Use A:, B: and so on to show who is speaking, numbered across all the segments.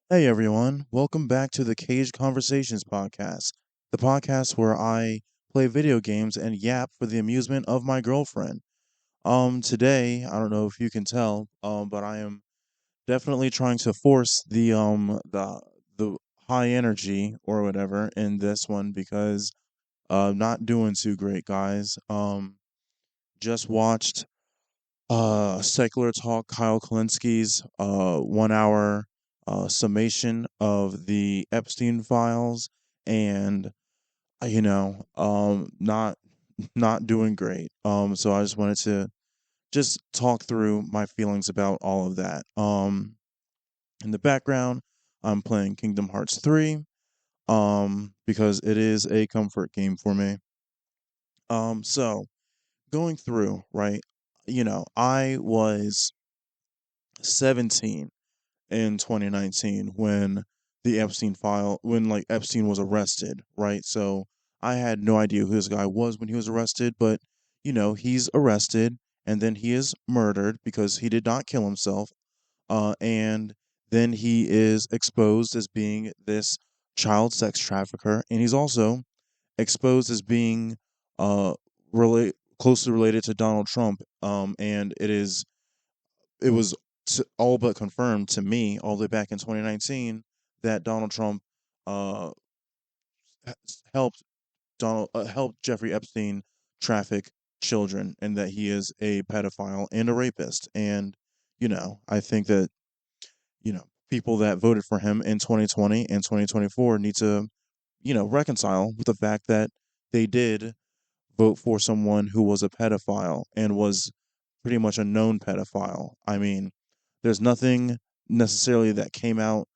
A: Hey everyone, welcome back to the Cage Conversations podcast, the podcast where I play video games and yap for the amusement of my girlfriend. Today, I don't know if you can tell, but I am definitely trying to force the high energy or whatever in this one because not doing too great, guys. Just watched Secular Talk, Kyle Kalinski's 1 hour summation of the Epstein files, and not not doing great. So I just wanted to just talk through my feelings about all of that. In the background, I'm playing Kingdom Hearts 3 because it is a comfort game for me. So going through, right? I was 17 in 2019 when when like Epstein was arrested, right? So I had no idea who this guy was when he was arrested, but he's arrested and then he is murdered because he did not kill himself. And then he is exposed as being this child sex trafficker, and he's also exposed as being closely related to Donald Trump. And it was all but confirmed to me all the way back in 2019 that Donald Trump uh, helped helped Jeffrey Epstein traffic children, and that he is a pedophile and a rapist. And I think that people that voted for him in 2020 and 2024 need to reconcile with the fact that they did vote for someone who was a pedophile and was pretty much a known pedophile. I mean, there's nothing necessarily that came out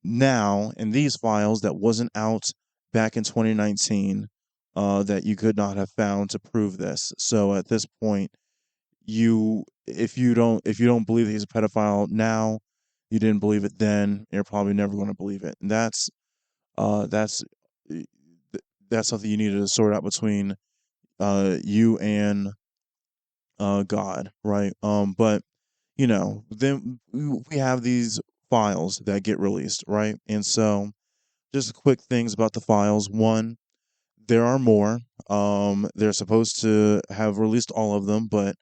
A: now in these files that wasn't out back in 2019 that you could not have found to prove this. So at this point, if you don't believe that he's a pedophile now, you didn't believe it then. You're probably never going to believe it. And that's uh, that's something you need to sort out between you and God, right? But then we have these files that get released, right? And so, just quick things about the files. One, there are more. They're supposed to have released all of them, but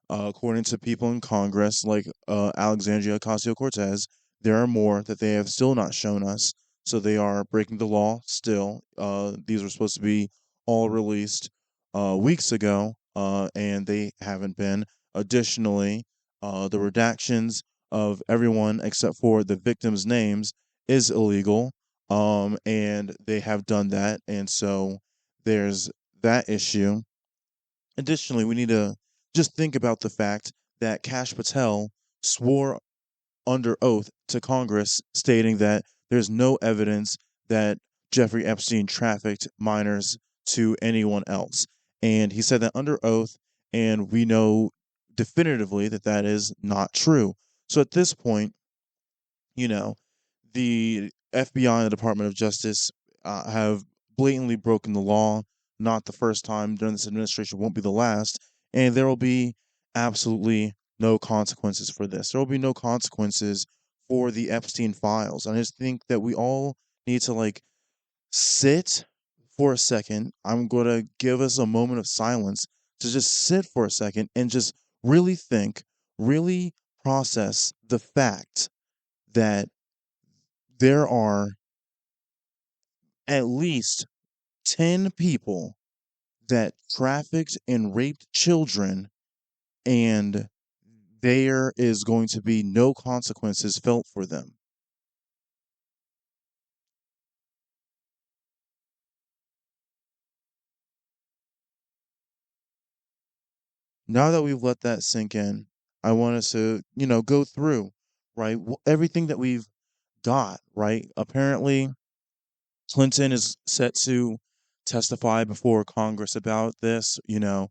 A: according to people in Congress, like Alexandria Ocasio Cortez, there are more that they have still not shown us. So they are breaking the law still. These were supposed to be all released weeks ago, and they haven't been. Additionally, the redactions of everyone except for the victims' names is illegal, and they have done that. And so there's that issue. Additionally, we need to just think about the fact that Kash Patel swore under oath to Congress, stating that there's no evidence that Jeffrey Epstein trafficked minors to anyone else. And he said that under oath, and we know definitively that that is not true. So at this point, you know, the FBI and the Department of Justice have blatantly broken the law. Not the first time during this administration, won't be the last. And there will be absolutely no consequences for this. There will be no consequences for the Epstein files. I just think that we all need to sit for a second. I'm going to give us a moment of silence to just sit for a second and just really think, really process the fact that there are at least 10 people that trafficked and raped children, and there is going to be no consequences felt for them. Now that we've let that sink in, I want us to, go through, right? Everything that we've got, right? Apparently, Clinton is set to testify before Congress about this. A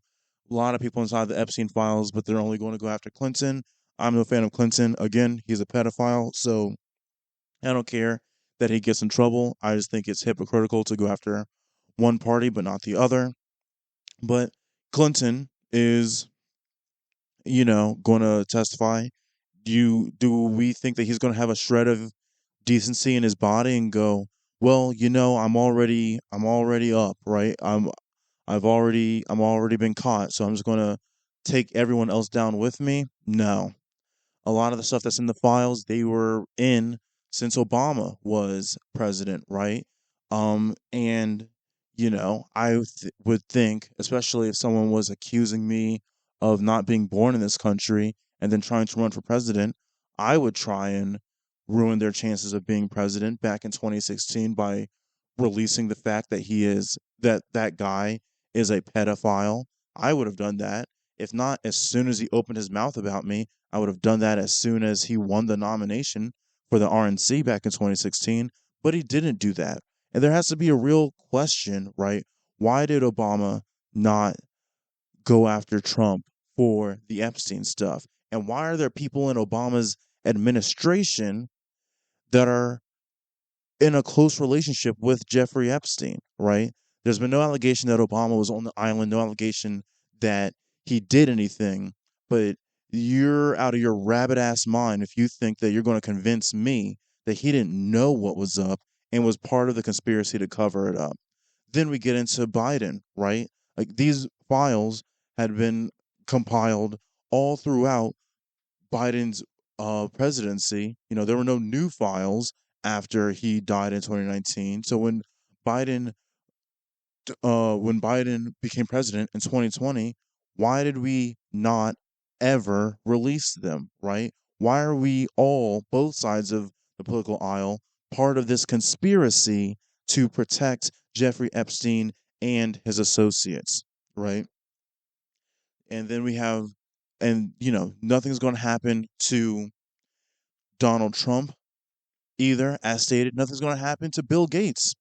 A: lot of people inside the Epstein files, but they're only going to go after Clinton. I'm no fan of Clinton. Again, he's a pedophile, so I don't care that he gets in trouble. I just think it's hypocritical to go after one party but not the other. But Clinton is, going to testify. Do we think that he's going to have a shred of decency in his body and go, well, I'm already up, right? I'm already been caught, so I'm just gonna take everyone else down with me. No, a lot of the stuff that's in the files they were in since Obama was president, right? And would think, especially if someone was accusing me of not being born in this country and then trying to run for president, I would try and ruin their chances of being president back in 2016 by releasing the fact that that guy is a pedophile. I would have done that. If not as soon as he opened his mouth about me, I would have done that as soon as he won the nomination for the RNC back in 2016, but he didn't do that. And there has to be a real question, right? Why did Obama not go after Trump for the Epstein stuff? And why are there people in Obama's administration that are in a close relationship with Jeffrey Epstein, right? There's been no allegation that Obama was on the island, no allegation that he did anything, but you're out of your rabbit ass mind if you think that you're going to convince me that he didn't know what was up and was part of the conspiracy to cover it up. Then we get into Biden, right? Like these files had been compiled all throughout Biden's presidency. There were no new files after he died in 2019. So Biden when Biden became president in 2020, why did we not ever release them, right? Why are we all, both sides of the political aisle, part of this conspiracy to protect Jeffrey Epstein and his associates, right? And then we have, and nothing's going to happen to Donald Trump either, as stated. Nothing's going to happen to Bill Gates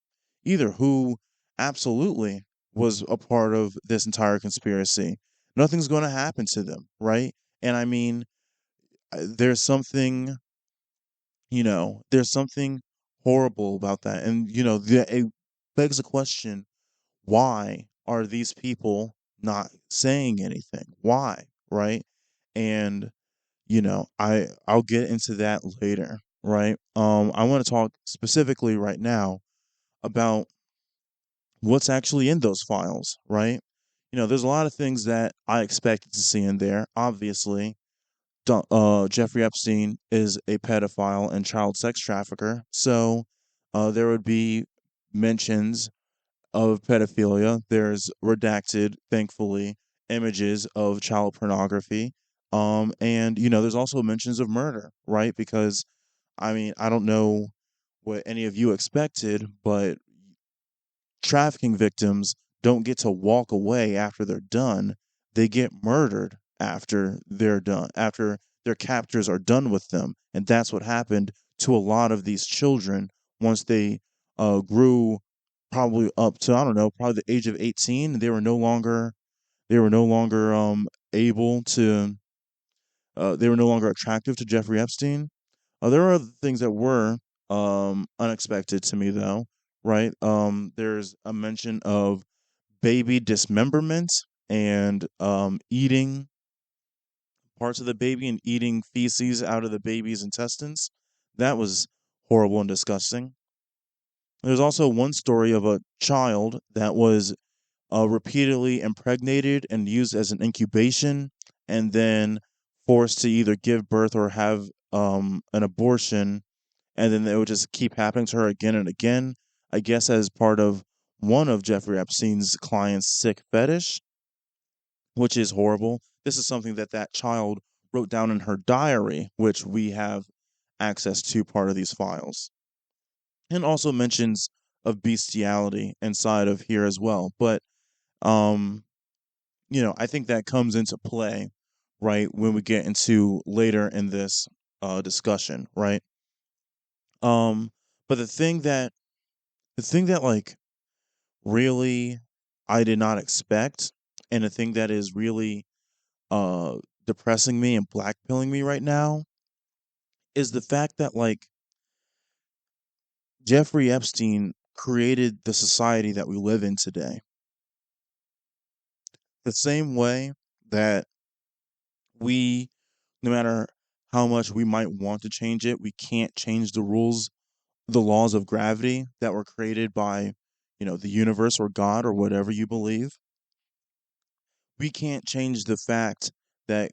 A: either, who absolutely was a part of this entire conspiracy. Nothing's going to happen to them, right? And I mean, there's something, there's something horrible about that. And, it begs the question, why are these people not saying anything? Why, right? And I'll get into that later, right? I want to talk specifically right now about what's actually in those files, right? There's a lot of things that I expected to see in there. Obviously, Jeffrey Epstein is a pedophile and child sex trafficker, so there would be mentions of pedophilia. There's redacted, thankfully, images of child pornography. And there's also mentions of murder, right? Because I mean, I don't know what any of you expected, but trafficking victims don't get to walk away after they're done. They get murdered after they're done, after their captors are done with them. And that's what happened to a lot of these children once they grew probably up to, I don't know, probably the age of 18. They were no longer able to they were no longer attractive to Jeffrey Epstein. There are other things that were unexpected to me, though, right? There's a mention of baby dismemberment and eating parts of the baby and eating feces out of the baby's intestines. That was horrible and disgusting. There's also one story of a child that was repeatedly impregnated and used as an incubation and then forced to either give birth or have an abortion, and then it would just keep happening to her again and again, I guess as part of one of Jeffrey Epstein's clients' sick fetish, which is horrible. This is something that child wrote down in her diary, which we have access to part of these files. And also mentions of bestiality inside of here as well. But um I think that comes into play, right, when we get into later in this discussion, right? Um, but the thing that like really I did not expect, and the thing that is really uh depressing me and blackpilling me right now is the fact that like Jeffrey Epstein created the society that we live in today. The same way that we, no matter how much we might want to change it, we can't change the rules the laws of gravity that were created by, the universe or God or whatever you believe, we can't change the fact that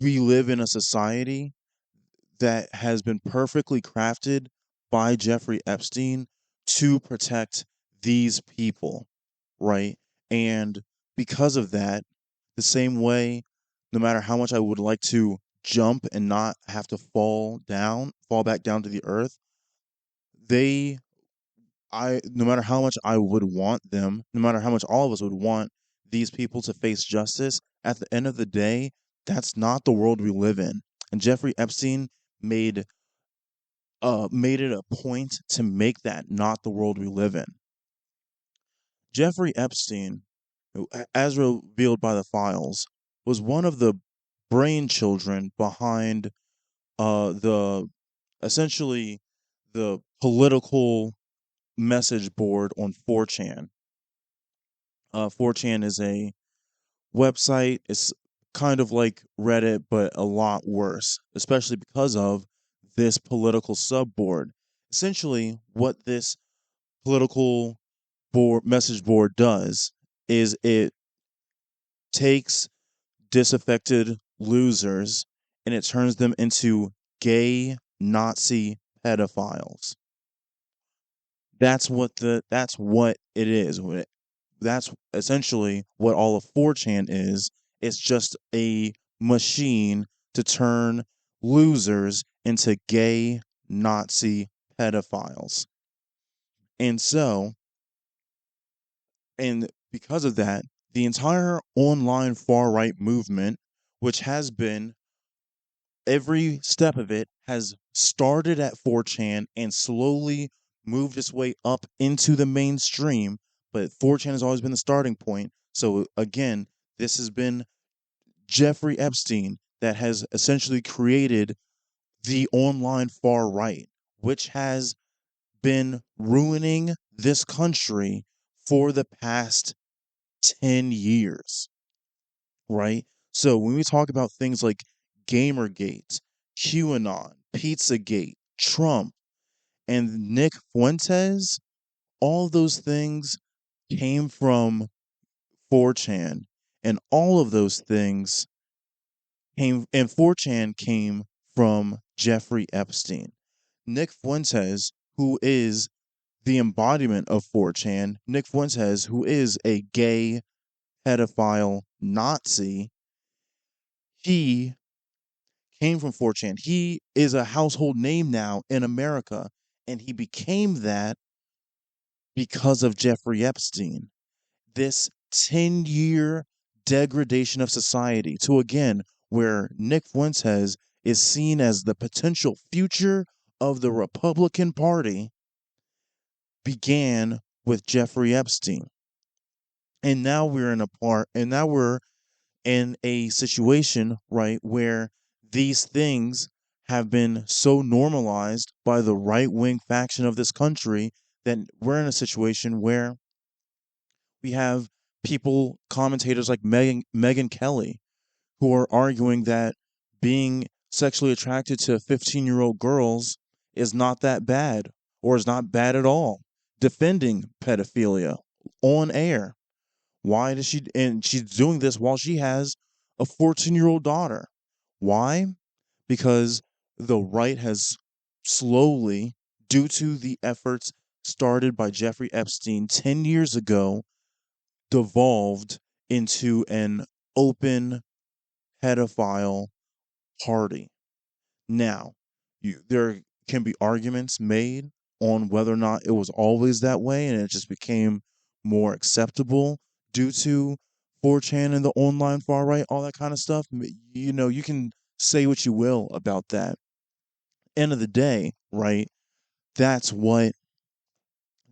A: we live in a society that has been perfectly crafted by Jeffrey Epstein to protect these people, right? And because of that, the same way, no matter how much I would like to jump and not have to fall back down to the earth, they no matter how much I would want them, no matter how much all of us would want these people to face justice, at the end of the day, that's not the world we live in. And Jeffrey Epstein made made it a point to make that not the world we live in. Jeffrey Epstein, as revealed by the files, was one of the brain children behind the essentially the political message board on 4chan. 4chan is a website. It's kind of like Reddit, but a lot worse, especially because of this political subboard. Essentially, what this political message board does is it takes disaffected losers and it turns them into gay Nazi pedophiles. That's what it is. That's essentially what all of 4chan is. It's just a machine to turn losers into gay Nazi pedophiles. And so, and because of that, the entire online far right movement, which has been every step of it, has started at 4chan and slowly moved its way up into the mainstream. But 4chan has always been the starting point. So, again, this has been Jeffrey Epstein that has essentially created the online far right, which has been ruining this country for the past 10 years, right? So when we talk about things like Gamergate, QAnon, Pizzagate, Trump, and Nick Fuentes, all those things came from 4chan. And all of those things and 4chan came from Jeffrey Epstein. Nick Fuentes, who is the embodiment of 4chan, Nick Fuentes, who is a gay pedophile Nazi, he came from 4chan. He is a household name now in America, and he became that because of Jeffrey Epstein. This 10-year degradation of society to, again, where Nick Fuentes is seen as the potential future of the Republican Party, began with Jeffrey Epstein. And now we're in a situation, right, where these things have been so normalized by the right wing faction of this country that we're in a situation where we have commentators like Megan Kelly, who are arguing that being sexually attracted to 15-year-old girls is not that bad or is not bad at all, defending pedophilia on air. Why does she? And she's doing this while she has a 14-year-old daughter. Why? Because the right has slowly, due to the efforts started by Jeffrey Epstein 10 years ago, devolved into an open pedophile party. Now, there can be arguments made on whether or not it was always that way and it just became more acceptable due to 4chan and the online far right, all that kind of stuff. You can say what you will about that. End of the day, right? That's what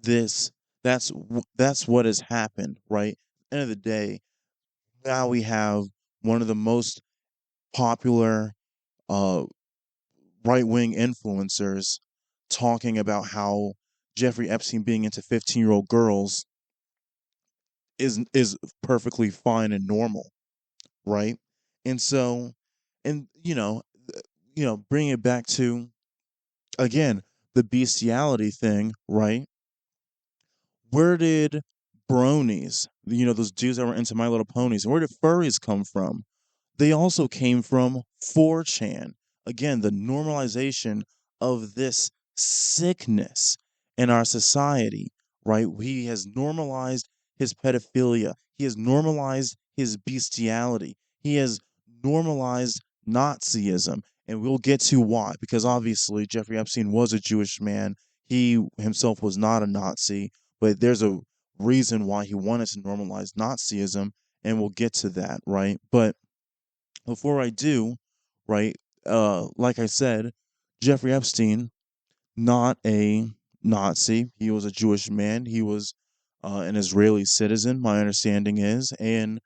A: this that's what has happened, right? End of the day, now we have one of the most popular uh right wing influencers talking about how Jeffrey Epstein being into 15-year-old girls is perfectly fine and normal, right? And so, and bring it back to, again, the bestiality thing, right? Where did bronies, those dudes that were into My Little Ponies, and where did furries come from? They also came from 4chan. Again, the normalization of this sickness in our society, right? He has normalized his pedophilia. He has normalized his bestiality. He has normalized Nazism. And we'll get to why, because obviously Jeffrey Epstein was a Jewish man. He himself was not a Nazi, but there's a reason why he wanted to normalize Nazism, and we'll get to that, right? But before I do, right, like I said, Jeffrey Epstein, not a Nazi. He was a Jewish man. He was an Israeli citizen, my understanding is. And,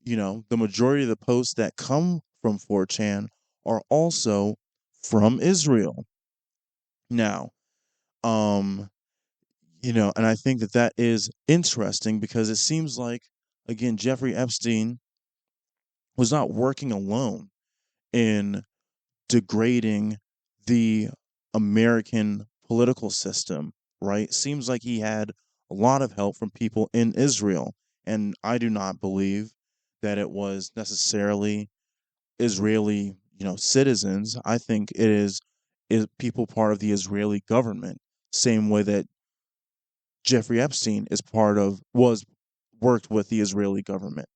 A: the majority of the posts that come from 4chan are also from Israel. Now, um, and I think that that is interesting because it seems like, again, Jeffrey Epstein was not working alone in degrading the American political system, right? Seems like he had a lot of help from people in Israel. And I do not believe that it was necessarily Israeli, citizens. I think it is people part of the Israeli government, same way that Jeffrey Epstein is part of was worked with the Israeli government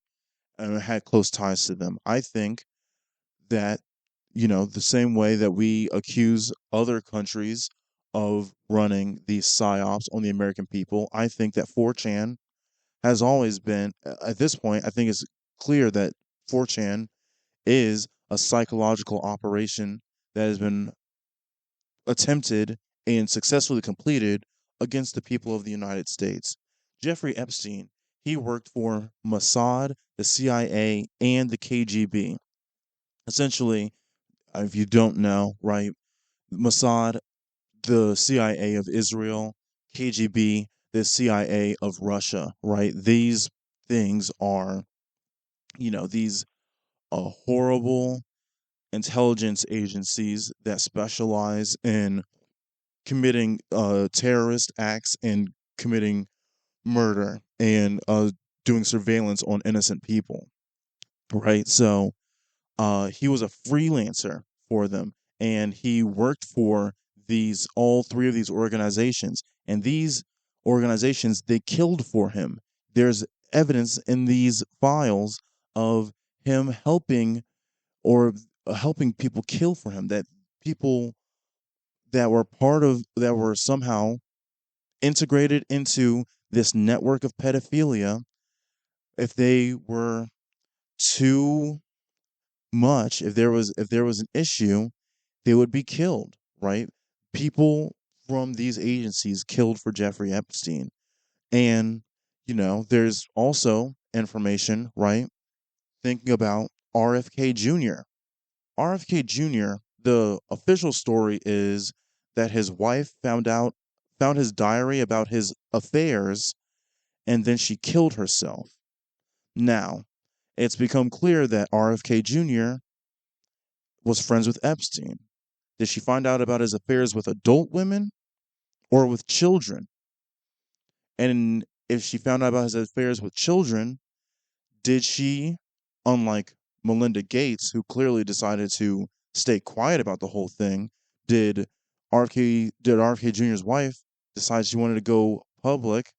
A: and had close ties to them. I think that, the same way that we accuse other countries of running these psyops on the American people, I think that 4chan has always been, at this point, I think it's clear that 4chan is a psychological operation that has been attempted and successfully completed against the people of the United States. Jeffrey Epstein, he worked for Mossad, the CIA, and the KGB. Essentially, if you don't know, right, Mossad, the CIA of Israel, KGB, the CIA of Russia, right? These things are, these horrible intelligence agencies that specialize in committing terrorist acts and committing murder and doing surveillance on innocent people, right? So he was a freelancer for them, and he worked for all three of these organizations. And these organizations, they killed for him. There's evidence in these files of him helping people kill for him. That people that were somehow integrated into this network of pedophilia, if they were too much, if there was an issue, they would be killed, right? People from these agencies killed for Jeffrey Epstein. And, there's also information, right? Thinking about RFK Jr. RFK Jr., the official story is that his wife found his diary about his affairs, and then she killed herself. Now, it's become clear that RFK Jr. was friends with Epstein. Did she find out about his affairs with adult women or with children? And if she found out about his affairs with children, did she, unlike Melinda Gates, who clearly decided to stay quiet about the whole thing, did RFK Jr.'s wife decide she wanted to go public,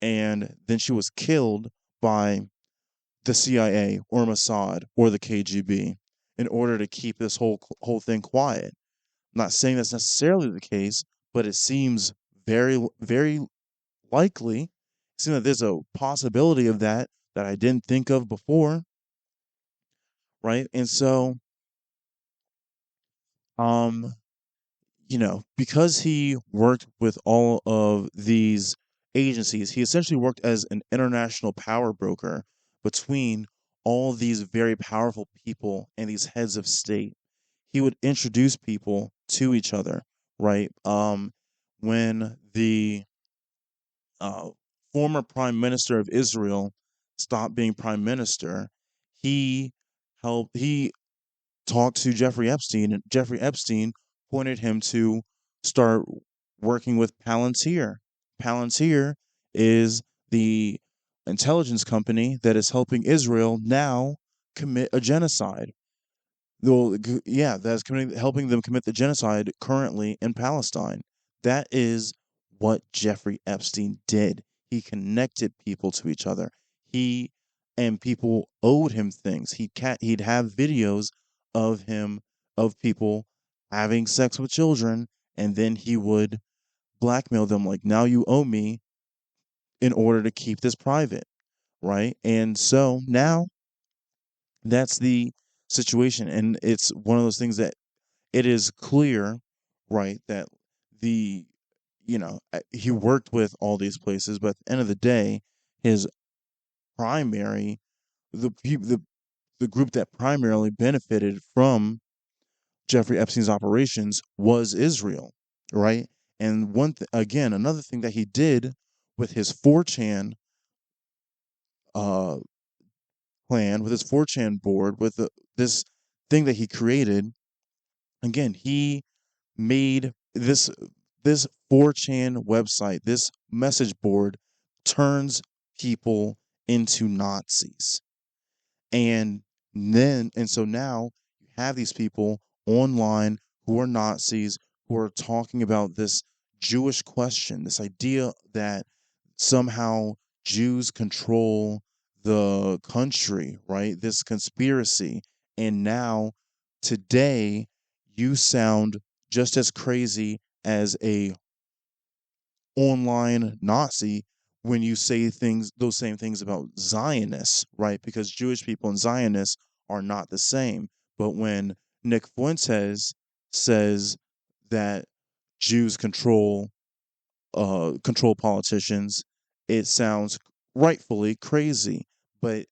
A: and then she was killed by the CIA or Mossad or the KGB in order to keep this whole thing quiet? I'm not saying that's necessarily the case, but it seems very, very likely. It seems that there's a possibility of that I didn't think of before, right? And so, um, because he worked with all of these agencies, he essentially worked as an international power broker between all these very powerful people and these heads of state. He would introduce people to each other, right? When the uh, former prime minister of Israel stopped being prime minister, he he talked to Jeffrey Epstein, and Jeffrey Epstein pointed him to start working with Palantir. Palantir is the intelligence company that is helping Israel now commit a genocide. Well, yeah, helping them commit the genocide currently in Palestine. That is what Jeffrey Epstein did. He connected people to each other. He and people owed him things. He'd have videos of him of people having sex with children, and then he would blackmail them like, "Now you owe me in order to keep this private," right? And so now that's the situation, and it's one of those things that it is clear, right, that the he worked with all these places, but at the end of the day, his primary the group that primarily benefited from Jeffrey Epstein's operations was Israel, right? And again, another thing that he did with his 4chan uh plan, with his 4chan board, with this thing that he created, again, he made this 4chan website, this message board turns people into Nazis. And so now you have these people online who are Nazis, who are talking about this Jewish question, this idea that somehow Jews control the country, right? This conspiracy. And now, today, you sound just as crazy as a online Nazi when you say those same things about Zionists, right? Because Jewish people and Zionists are not the same. But when Nick Fuentes says that Jews control politicians, it sounds rightfully crazy. But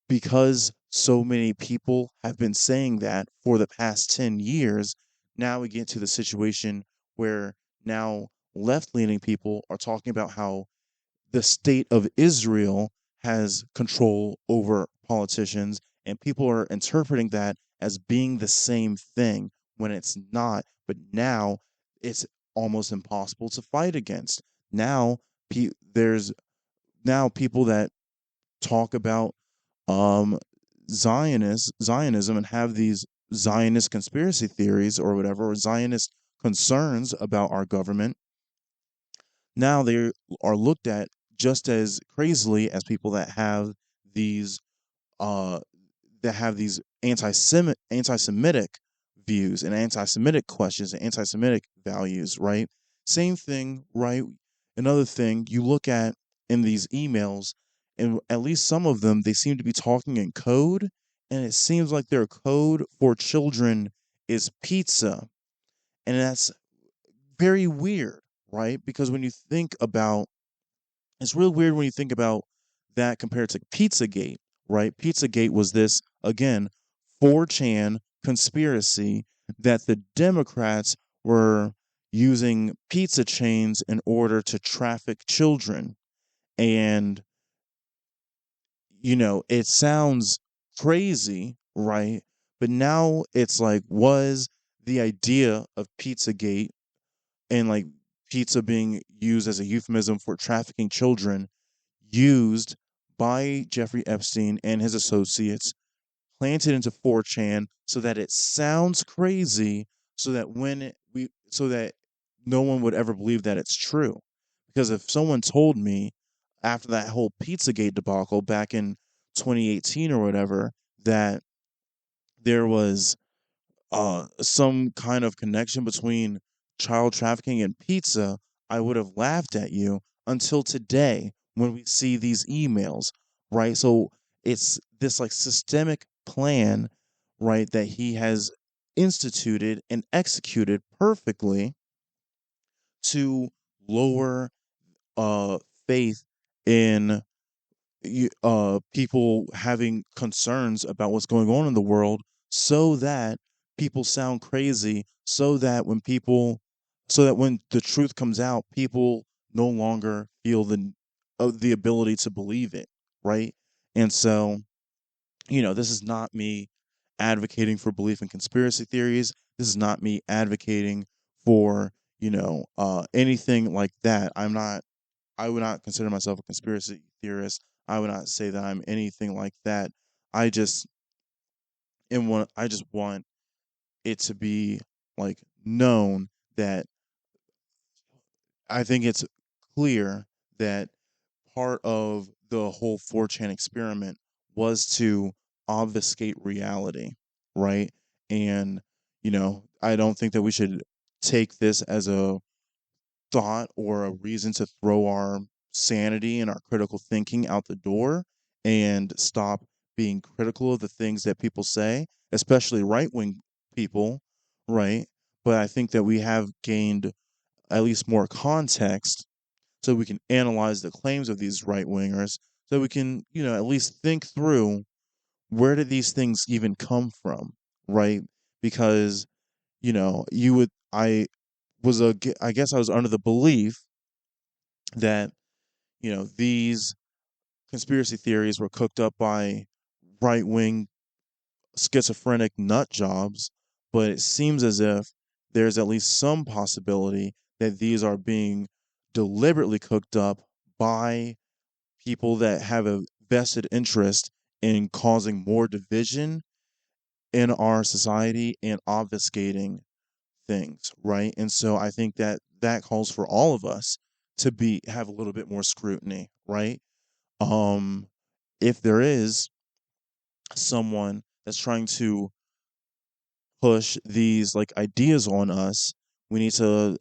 A: because so many people have been saying that for the past 10 years, now we get to the situation where now left leaning people are talking about how the state of Israel has control over politicians, and people are interpreting that as being the same thing when it's not. But now it's almost impossible to fight against. Now, there's now people that talk about um Zionism and have these Zionist conspiracy theories or whatever, or Zionist concerns about our government. Now they are looked at just as crazily as people these uh that have these anti-Semitic views and anti-Semitic questions and anti-Semitic values, right? Same thing, right? Another thing you look at in these emails, and at least some of them, they seem to be talking in code, and it seems like their code for children is pizza, and that's very weird, right? Because when you think about it's real weird when you think about that compared to Pizzagate, right? Pizzagate was this, again, 4chan conspiracy that the Democrats were using pizza chains in order to traffic children. And, it sounds crazy, right? But now it's like, was the idea of Pizzagate and like pizza being used as a euphemism for trafficking children used by Jeffrey Epstein and his associates, planted into 4chan so that it sounds crazy, so that so that no one would ever believe that it's true. Because if someone told me after that whole Pizzagate debacle back in 2018 or whatever that there was some kind of connection between child trafficking and pizza, I would have laughed at you until today when we see these emails, right? So it's this like systemic plan, right, that he has instituted and executed perfectly to lower uh faith in people having concerns about what's going on in the world, so that people sound crazy, so that when the truth comes out, people no longer feel the ability to believe it, right? And so, this is not me advocating for belief in conspiracy theories. This is not me advocating for, anything like that. I would not consider myself a conspiracy theorist. I would not say that I'm anything like that. I just I just want it to be like known that I think it's clear that part of the whole 4chan experiment was to obfuscate reality, right? And I don't think that we should take this as a thought or a reason to throw our sanity and our critical thinking out the door and stop being critical of the things that people say, especially right wing people, right? But I think that we have gained at least more context so we can analyze the claims of these right wingers, so we can, at least think through where did these things even come from, right? Because, you would, I guess I was under the belief that these conspiracy theories were cooked up by right wing schizophrenic nut jobs, but it seems as if there's at least some possibility that these are being deliberately cooked up by people that have a vested interest in causing more division in our society and obfuscating things, right? And so I think that that calls for all of us to be have a little bit more scrutiny, right? um if there is someone that's trying to push these like ideas on us, we need to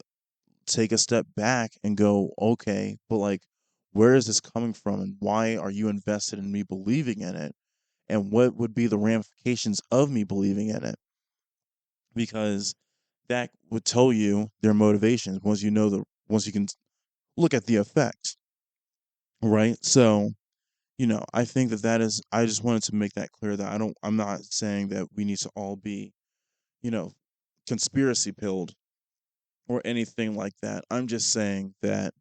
A: take a step back and go, okay, but like, where is this coming from and why are you invested in me believing in it? And what would be the ramifications of me believing in it? Because that would tell you their motivations once you can look at the effect, right? So I think that I just wanted to make that clear that I'm not saying that we need to all be, you know, conspiracy pilled or anything like that. I'm just saying that,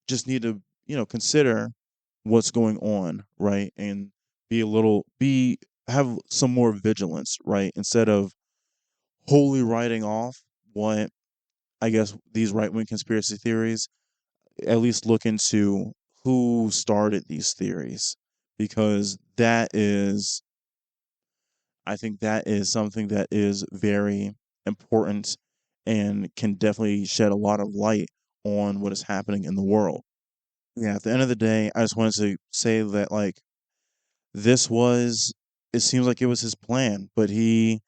A: just need to, consider what's going on, right? And have some more vigilance, right? Instead of wholly writing off what I guess these right wing conspiracy theories, at least look into who started these theories, because I think that is something that is very important and can definitely shed a lot of light on what is happening in the world. Yeah, at the end of the day, I just wanted to say that like this was it seems like it was his plan, but he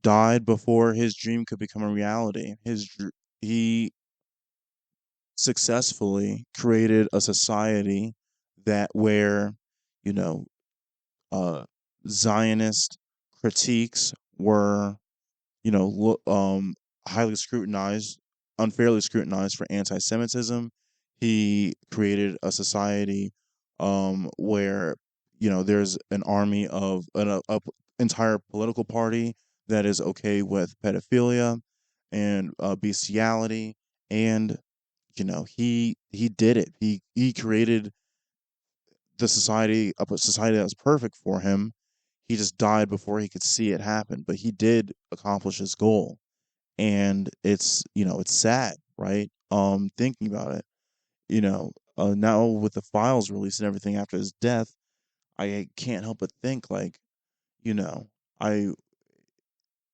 A: died before his dream could become a reality. He successfully created a society that where you know uh Zionist critiques were highly scrutinized, unfairly scrutinized for anti-Semitism. He created a society where there's an army of entire political party that is okay with pedophilia and bestiality, and he did it. He created a society that was perfect for him. He just died before he could see it happen, but he did accomplish his goal. And it's sad, right? Thinking about it, now with the files released and everything after his death, I can't help but think like, you know, I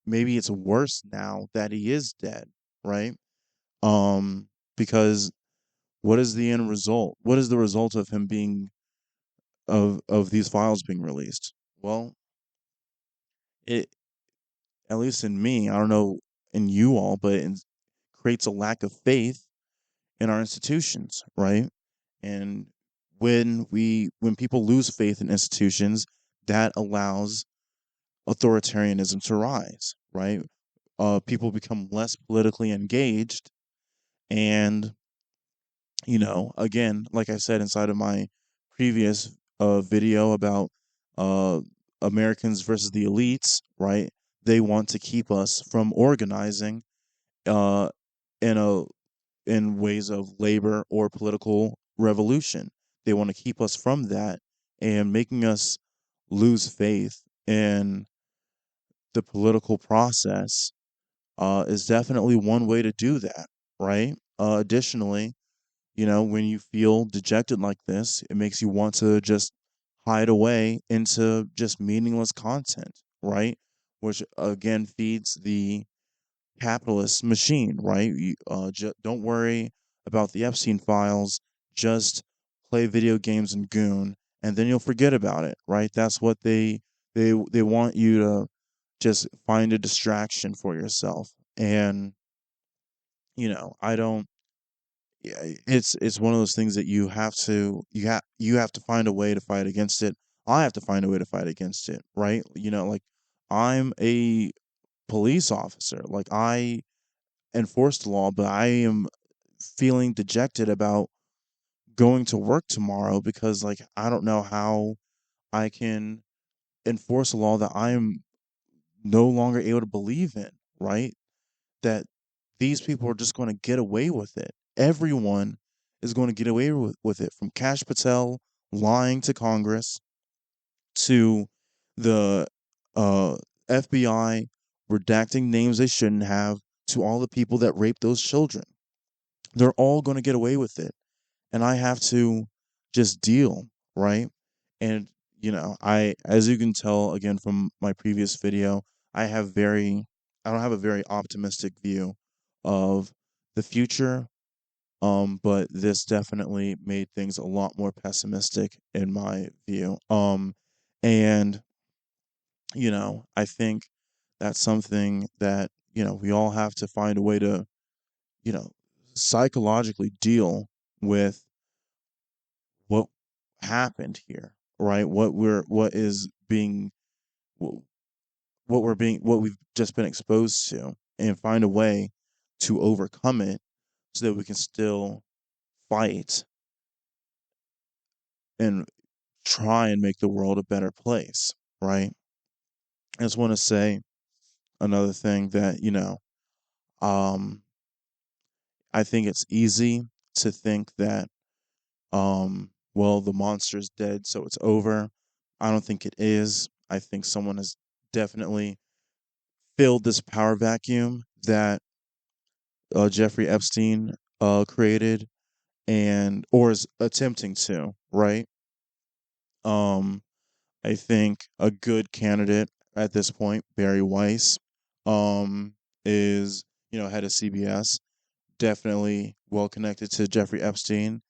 A: maybe it's worse now that he is dead, right? Because what is the end result? What is the result of him being of these files being released? Well, it at least in me, I don't know in you all, but it creates a lack of faith in our institutions, right? And when people lose faith in institutions, that allows authoritarianism to rise, right? People become less politically engaged, and again, like I said inside of my previous video about uh, Americans versus the elites, right? They want to keep us from organizing uh, in a in ways of labor or political revolution. They want to keep us from that and making us lose faith in the political process is definitely one way to do that, right? Additionally, when you feel dejected like this, it makes you want to just hide away into just meaningless content, right? Which again feeds the capitalist machine, right? Don't worry about the Epstein files. Just play video games and goon, and then you'll forget about it, right? That's what they want you to just find a distraction for yourself. And I don't. Yeah, it's one of those things that you have to find a way to fight against it. I have to find a way to fight against it, right? Like I'm a police officer. Like I enforce the law, but I am feeling dejected about going to work tomorrow because like I don't know how I can enforce a law that I am no longer able to believe in, right? That these people are just going to get away with it. Everyone is going to get away with it, from Cash Patel lying to Congress to the uh, FBI redacting names they shouldn't have to all the people that raped those children. They're all going to get away with it. And I have to just deal, right? And, as you can tell again from my previous video, I don't have a very optimistic view of the future. But this definitely made things a lot more pessimistic in my view. And, I think that's something that, we all have to find a way to, you know, psychologically deal with what happened here, right? What is being wh- what we've just been exposed to, and find a way to overcome it so that we can still fight and try and make the world a better place, right? I just want to say another thing that, um I think it's easy to think that well, the monster's dead, so it's over. I don't think it is. I think someone has definitely filled this power vacuum that Jeffrey Epstein created, and or is attempting to, right? Um, I think a good candidate at this point, Barry Weiss, is head of CBS, definitely well connected to Jeffrey Epstein.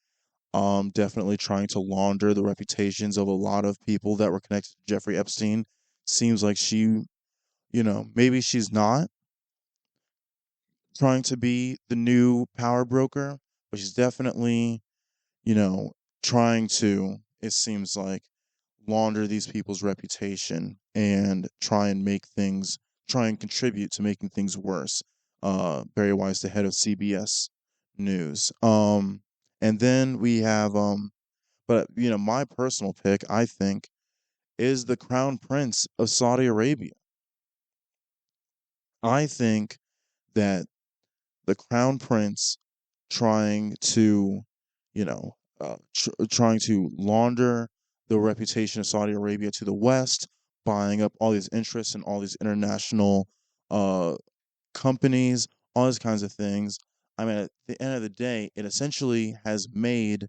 A: Definitely trying to launder the reputations of a lot of people that were connected to Jeffrey Epstein. Seems like maybe she's not trying to be the new power broker, but she's definitely, you know, trying to, it seems like, launder these people's reputation and try and contribute to making things worse. Barry Weiss, the head of CBS News. And then we have, but my personal pick, I think, is the Crown Prince of Saudi Arabia. I think that the Crown Prince trying to, trying to launder the reputation of Saudi Arabia to the West, buying up all these interests in all these international uh, companies, all these kinds of things. I mean, at the end of the day, it essentially has made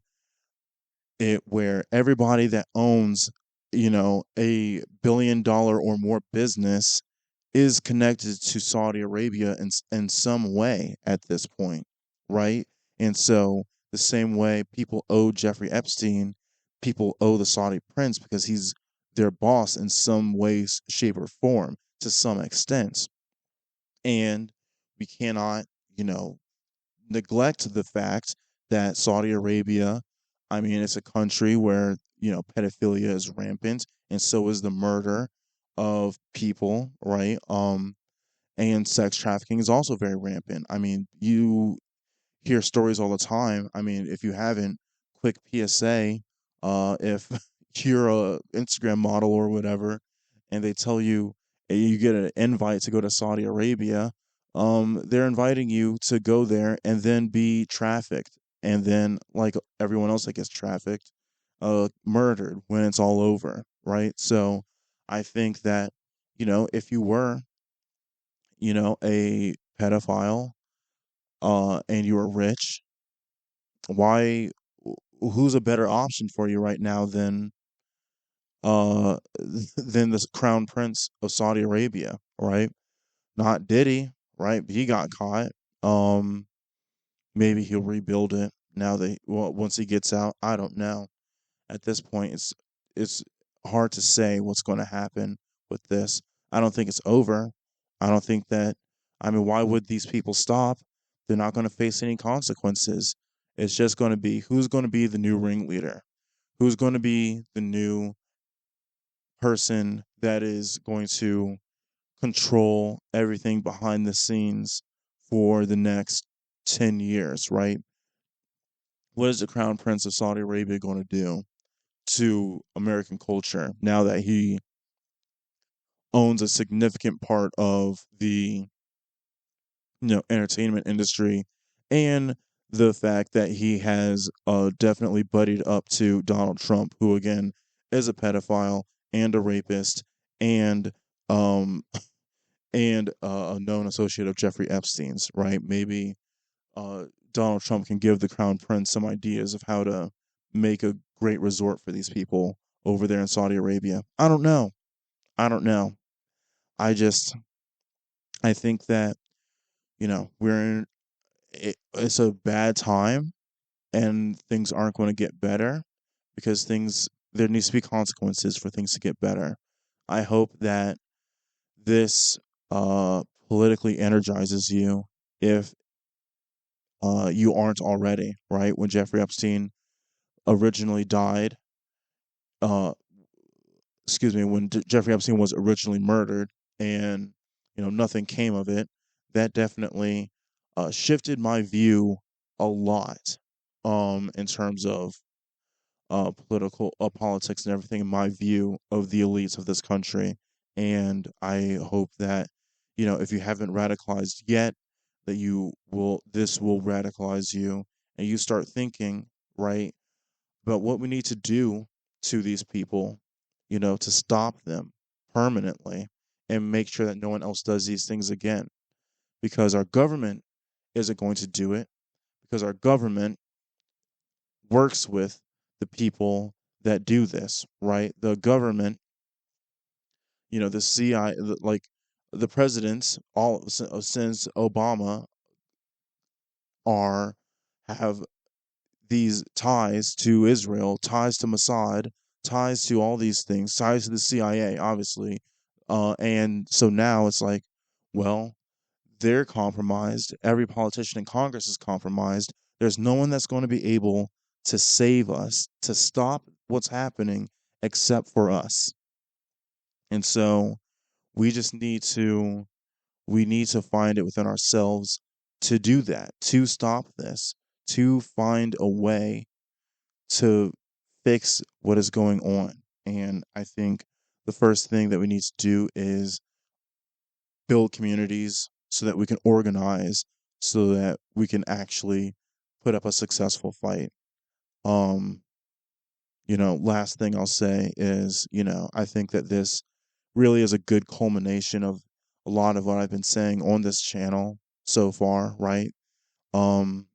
A: it where everybody that owns, $1 billion or more business is connected to Saudi Arabia in some way at this point, right? And so the same way people owe Jeffrey Epstein, people owe the Saudi prince because he's their boss in some way, shape, or form to some extent. And we cannot, you know, neglect the fact that Saudi Arabia, I mean, it's a country where, pedophilia is rampant, and so is the murder of people, right? And sex trafficking is also very rampant. I mean, you hear stories all the time. I mean, if you haven't, quick PSA, if you're a Instagram model or whatever, and they tell you you get an invite to go to Saudi Arabia, they're inviting you to go there and then be trafficked, and then like everyone else that gets trafficked, murdered when it's all over, right? So I think that if you were a pedophile, and you are rich, why? Who's a better option for you right now uh than the crown prince of Saudi Arabia, right? Not Diddy, right? He got caught. Um, Maybe he'll rebuild it now that once he gets out. I don't know. At this point, it's hard to say what's going to happen with this. I don't think it's over. I don't think that. I mean, why would these people stop? They're not going to face any consequences. It's just going to be who's going to be the new ringleader, who's going to be the new person that is going to control everything behind the scenes for the next 10 years, right? What is the crown prince of Saudi Arabia going to do to American culture now that he owns a significant part of the entertainment industry, and the fact that he has definitely buddied up to Donald Trump, who again is a pedophile and a rapist and um a known associate of Jeffrey Epstein's, right? Maybe uh Donald Trump can give the crown prince some ideas of how to make a great resort for these people over there in Saudi Arabia. I don't know. I don't know. I just I think that we're in it's a bad time, and things aren't going to get better because things there needs to be consequences for things to get better. I hope that this politically energizes you if you aren't already, right? When Jeffrey Epstein originally died, uh excuse me, when Jeffrey Epstein was originally murdered, and nothing came of it, that definitely shifted my view a lot in terms of political politics and everything, in my view of the elites of this country. And I hope that if you haven't radicalized yet, that you will this will radicalize you, and you start thinking, right, about what we need to do to these people, to stop them permanently and make sure that no one else does these things again, because our government isn't going to do it, because our government works with the people that do this, right? The government, the CIA, like the presidents, all since Obama, are have these ties to Israel, ties to Mossad, ties to all these things, ties to the CIA, obviously. And so now it's like, well, they're compromised. Every politician in Congress is compromised. There's no one that's going to be able to save us, to stop what's happening, except for us. And so we just need to find it within ourselves to do that, to stop this, to find a way to fix what is going on. And I think the first thing that we need to do is build communities so that we can organize, so that we can actually put up a successful fight. Um, Last thing I'll say is, I think that this really is a good culmination of a lot of what I've been saying on this channel so far, right? Um,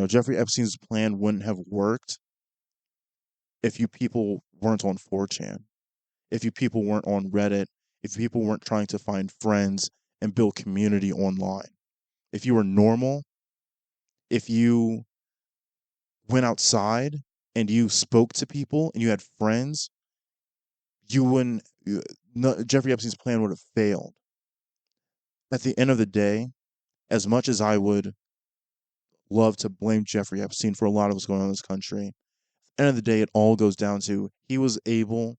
A: Jeffrey Epstein's plan wouldn't have worked if you people weren't on 4chan, if you people weren't on Reddit, if people weren't trying to find friends and build community online. If you were normal, if you went outside and you spoke to people and you had friends, you wouldn't. No, Jeffrey Epstein's plan would have failed. At the end of the day, as much as I would love to blame Jeffrey Epstein for a lot of what's going on in this country, at the end of the day, it all goes down to he was able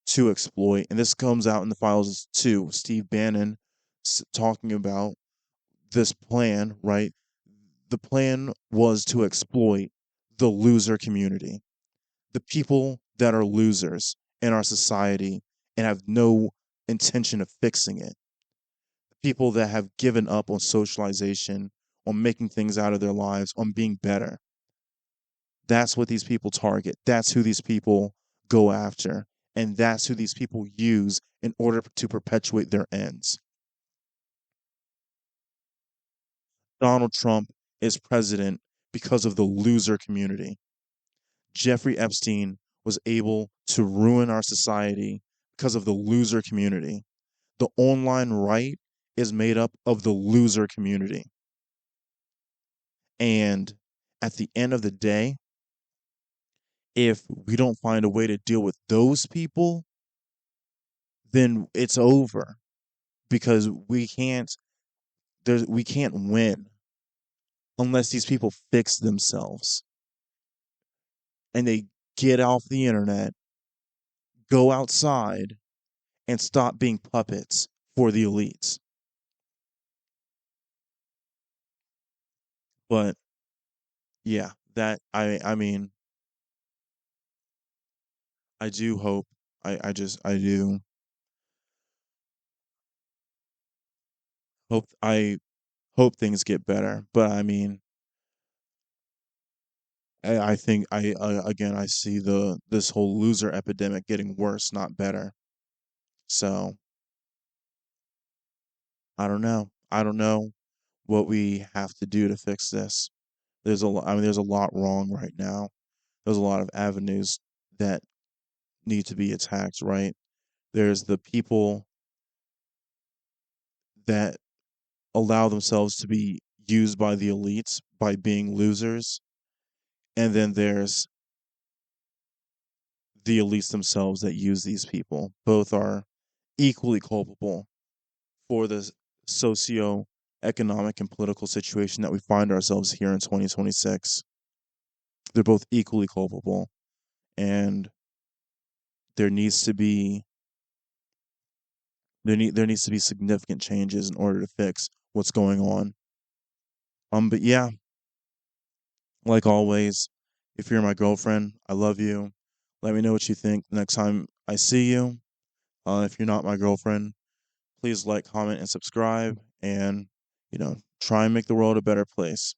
A: to exploit, and this comes out in the files too. Steve Bannon talking about this plan, right? The plan was to exploit the loser community, the people that are losers in our society and have no intention of fixing it, people that have given up on socialization, on making things out of their lives, on being better. That's what these people target. That's who these people go after. And that's who these people use in order to perpetuate their ends. Donald Trump is president because of the loser community. Jeffrey Epstein was able to ruin our society because of the loser community. The online right is made up of the loser community. And at the end of the day, if we don't find a way to deal with those people, then it's over because we can't win unless these people fix themselves and they get off the internet, go outside, and stop being puppets for the elites. But yeah, that I mean, I do hope I do I hope things get better. But I mean, I think again I see the this whole loser epidemic getting worse, not better. So I don't know. I don't know what we have to do to fix this. I mean, there's a lot wrong right now. There's a lot of avenues that need to be attacked. Right. There's the people that allow themselves to be used by the elites by being losers, and then there's the elites themselves that use these people. Both are equally culpable for the socio-economic and political situation that we find ourselves here in 2026. They're both equally culpable, and there needs to be there needs to be significant changes in order to fix what's going on. But yeah, like always, if you're my girlfriend, I love you. Let me know what you think next time I see you. If you're not my girlfriend, please like, comment, and subscribe, and try and make the world a better place.